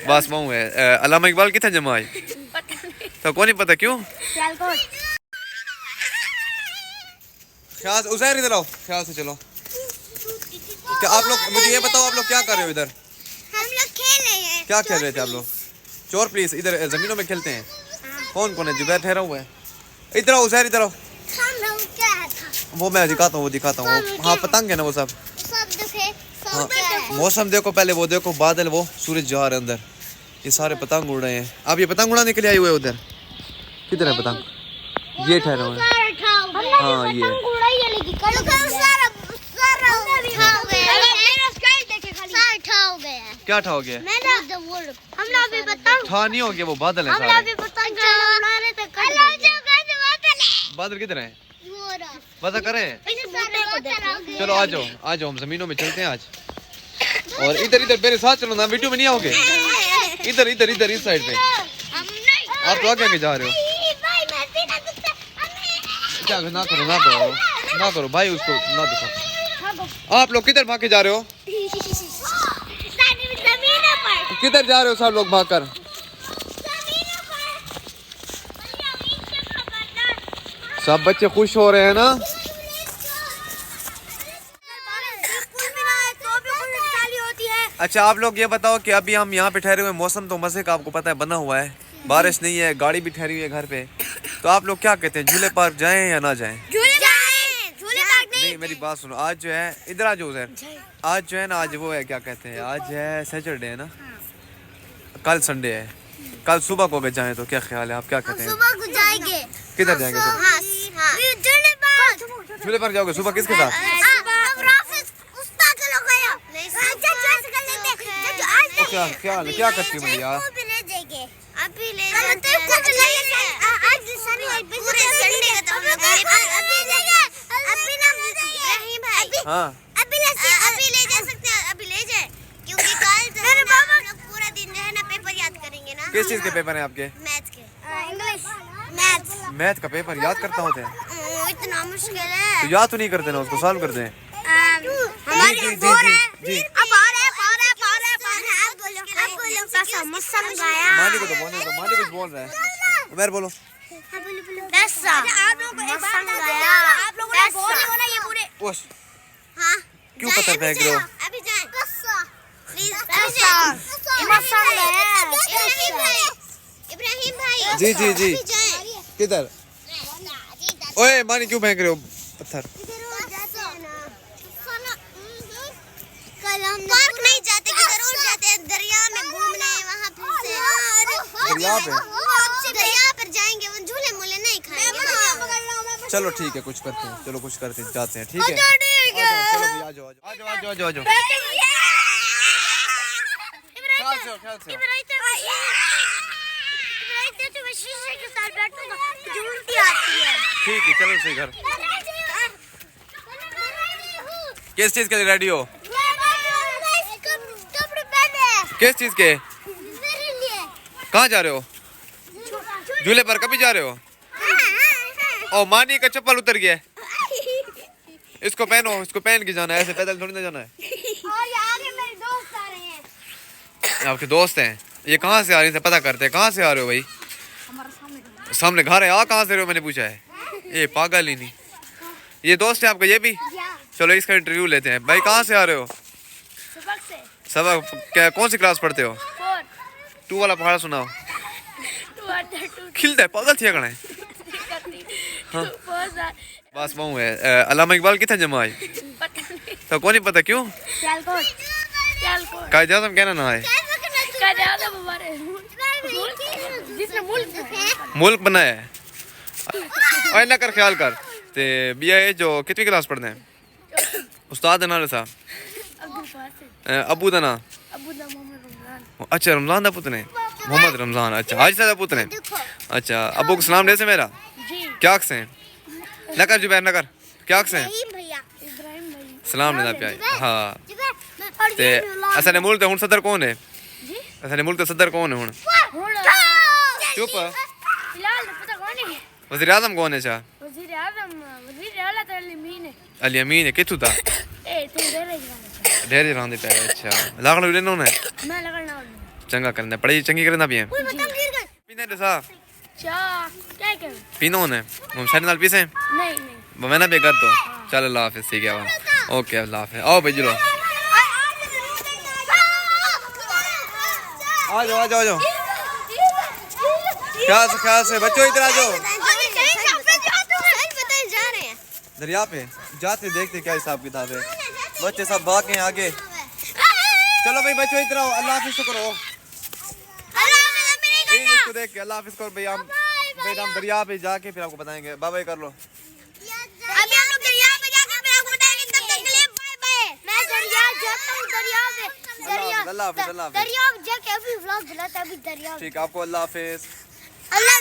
बस मऊ है। अल्लामा इकबाल कितना जमा है तो कौन नहीं पता क्यों। ख्याल से उज़ैर इधर आओ, ख्याल से चलो। क्या आप लोग मुझे ये बताओ, आप लोग क्या कर रहे हो इधर? हम लोग खेल रहे हैं। क्या खेल रहे थे आप लोग? चोर पुलिस इधर जमीनों में खेलते हैं। कौन कौन है? जुबैर ठहरा हुआ है। इधर आओ उज़ैर, इधर आओ। वो मैं दिखाता हूँ, वो दिखाता हूँ। हाँ पतंग है ना वो सब। हाँ मौसम देखो पहले, वो देखो बादल, वो सूरज जा रहा है अंदर, ये सारे पतंग उड़ रहे हैं। आप ये पतंग उड़ाने के लिए आए हुए उधर? किधर है पतंग? ये ठहरा हुआ है। हाँ ये क्या ठा हो गया? ठा नहीं हो गया, वो बादल है सारे। बादल किधर है? पता करें। चलो आ जाओ, आ जाओ, हम जमीनों में चलते हैं आज। और इधर इधर मेरे साथ चलो ना, वीडियो में नहीं आओगे? इधर इधर इधर इस साइड पे। आप तो आगे जा रहे हो। क्या ना करो ना करो ना करो भाई, उसको ना दिखाओ। आप लोग किधर भाग के जा रहे हो? किधर जा रहे हो सब लोग भागकर? सब बच्चे खुश हो रहे हैं ना? अच्छा आप लोग ये बताओ कि अभी हम यहाँ पे ठहरे हुए, मौसम तो मजे का आपको पता है बना हुआ है, बारिश नहीं है, गाड़ी भी ठहरी हुई है घर पे, तो आप लोग क्या कहते हैं, झूले पार्क जाएं या ना जाएं? झूले पार्क नहीं मेरी बात सुनो, आज जो है इधर आ जाओ उधर, आज जो है ना, आज वो है क्या कहते हैं, आज है सैटरडे है ना, कल संडे है, कल सुबह को अगर जाएं तो क्या ख्याल है, आप क्या कहते हैं? सुबह को जाएंगे। किधर जाएंगे झूले पार्क जाओगे सुबह किसके साथ? क्या ख्याल है, क्या करती है यार? हाँ अभी ले जा सकते हैं, अभी ले जाए क्योंकि कल जो है ना हम लोग पूरा दिन जो है ना पेपर याद करेंगे ना। किस चीज के पेपर हैं आपके? मैथ के। English math. मैथ का पेपर याद करता होते हैं? इतना मुश्किल है तो याद तो नहीं करते ना, उसको सॉल्व कर दें। हमारी जी जी जी जी मानी को तो बोलने दो, मानी कुछ बोल रहा है, उमर बोलो। आप लोगों ने बोल दिया ना ये पूरे। ओश हाँ क्यों पत्थर फेंक रहे हो? अभी जाएं। इब्राहिम भाई जी जी जी किधर? ओए मानी क्यों फेंक रहे हो पत्थर? पार्क नहीं जाते कि जरूर जाते हैं दरिया में घूमने, वहाँ फिर से दरिया पर जाएंगे, वो झूले मूले नहीं खाएंगे। चलो ठीक है, कुछ करते हैं, चलो कुछ करते हैं, जाते हैं, ठीक है? चलो भाई आ जाओ आ जाओ आ जाओ आ जाओ आ जाओ। ख्याल से ठीक है, चलो सही घर। किस चीज के लिए रेडी हो? किस चीज के? कहाँ जा रहे हो? झूले पर कभी जा रहे हो? ओ मानी का चप्पल उतर गया, इसको पहनो, इसको पहन के जाना है, ऐसे पैदल थोड़ी ना जाना है। और आगे मेरे दोस्त आ रहे हैं। आपके दोस्त हैं? ये कहाँ से आ रहे हैं, पता करते हैं, कहाँ से आ रहे हो भाई? सामने घर है। कहाँ से रहे हो मैंने पूछा है, ये पागल ही नहीं। ये दोस्त है आपका ये भी? चलो इसका इंटरव्यू लेते हैं। भाई कहाँ से आ रहे हो? सबक क्या, कौन सी क्लास पढ़ते हो? 2 वाला पहाड़ा सुनाओ। खिलता है पागल थी कण है। हाँ बस मऊ है। अल्लामा इकबाल कितना जमा है तो कौन नहीं पता क्यों। कायद आज़म कहना ना है, मुल्क बनाया है। और ना कर ख्याल कर ते बिया है जो कितनी क्लास पढ़ते हैं? उस्ताद है ना साहब? अबू दा ना? अच्छा रमजान दा पुत ने, मोहम्मद रमजान। अच्छा हाजी साहब दा पुत ने। अच्छा अबू को सलाम दे से मेरा। क्या से ना कर जुबैर ना कर, क्या से सलाम लेना पिया। हाँ ते असले मुल्क ते हुन सदर कौन है? असले मुल्क ते सदर कौन है हुन? चुप। वज़ीर आज़म कौन है? अच्छा अली अमीन है। किथू था? ढेर रहंदे पे। अच्छा लागण लेनो ने चंगा करना पढ़ाई चंगी करना भी है पीने दसा क्या कर पीना होने हम सारे नाल पीसे नहीं मैं ना भी कर दो चल अल्लाह हाफिज ठीक है ओके अल्लाह हाफिज आओ भाई जुलो आ जाओ आ जाओ आ जाओ ख्याल से बच्चों इधर आ जाओ दरिया पे जाते देखते क्या हिसाब किताब है बच्चे सब भाग के आगे चलो भाई बच्चों इधर आओ अल्लाह हाफिज करो इसको देख के अल्लाह हाफिज करो भाई हम दरिया पे जाके फिर आपको बताएंगे बाय बाय कर लो अभी हम लोग दरिया पे जाके फिर आपको बताएंगे तब तक के लिए बाय बाय मैं दरिया जाता हूं दरिया पे अल्लाह हाफिज दरिया जाके अभी व्लॉग बनाता अभी दरिया ठीक आपको अल्लाह हाफिज अल्लाह